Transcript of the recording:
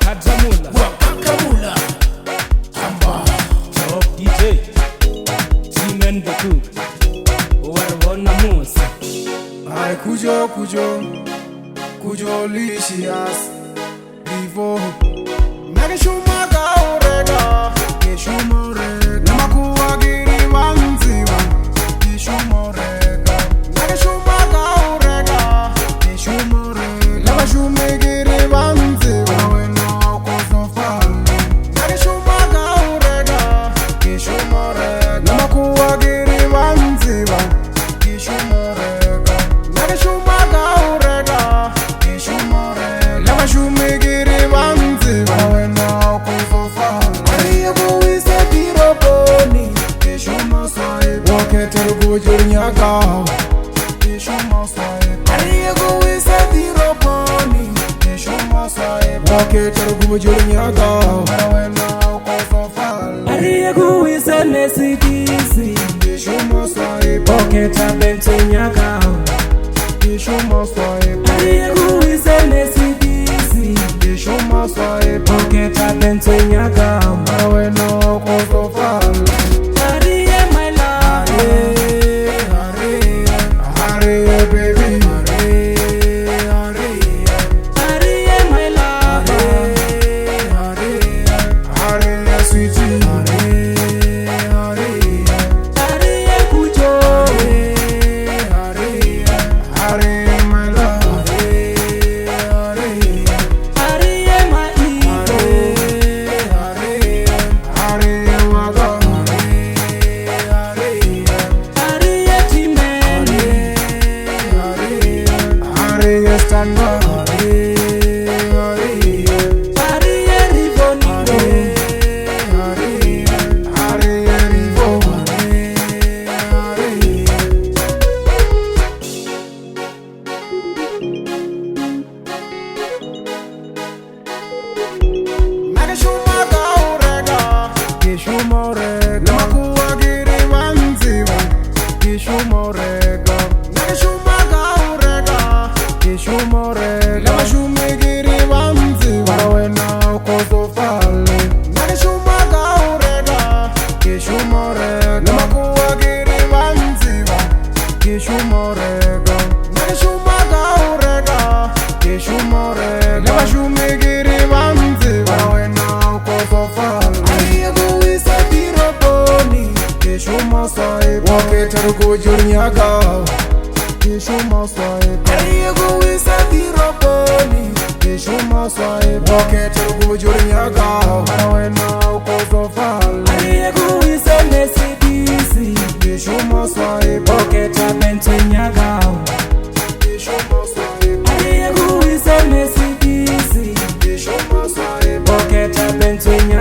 Wakakamula Amba Top DJ Team and the cook Warwana Musa Ay Kujo Licious Vivo Nage shumaga orega Ke shumorega Namakuwa giri wanziwa Ke shumorega Nage shumaga orega Ke shumorega Lava shume giri wanziwa Wena koso fali Nage shumaga orega Ke shumorega Namakuwa giri wanziwa Ke shumorega Nage shumaga orega Ke shumorega Lava shume giri wanziwa Wena koso fali Ariya kuwise piroponi Ke shumosaiba Waketero gujur nyaka Ke shumosaiba Ariya kuwise piroponi Ke shumosaiba Waketero gujur nyaka Wena koso fali Ariya kuwise nesikisi Ke shumosaiba Poketa bente nyaka Ke shumosaiba Ariya kuwise nesikisi Ke shumosaiba Poketa bente nyaka Wena koso fali Ariya my love Hurry, baby. Ariya my love Hurry, sweetie. Ariya kujo Hurry, my love. Ariya my ego Hurry, wago. Ariya timeni Hurry, stand up. Ariya rivoni Hurry, rivo. Nage shumaga orega, ke shumorega. Namakuwa giri wanziwa, ke shumorega. Nage shumaga orega, ke shumorega. Lava shume giri wanziwa, wena koso fali. Nage shumaga orega, ke shumorega. Namakuwa giri wanziwa, ke shumorega. Nage shumaga orega, ke shumorega. Lava shume giri wanziwa, wena koso fali. Ariya kuwise piroponi, ke shumosaiba. Waketero gujur nyaka, ke shumosaiba. Ariya kuwise piroponi, ke shumosaiba. Waketero gujur nyaka, wena koso fali. Ariya kuwise nesikisi Ke shumosaiba. Poketa bente nyaka Ke shumosaiba. Ariya kuwise nesikisi Ke shumosaiba. Poketa bente nyaka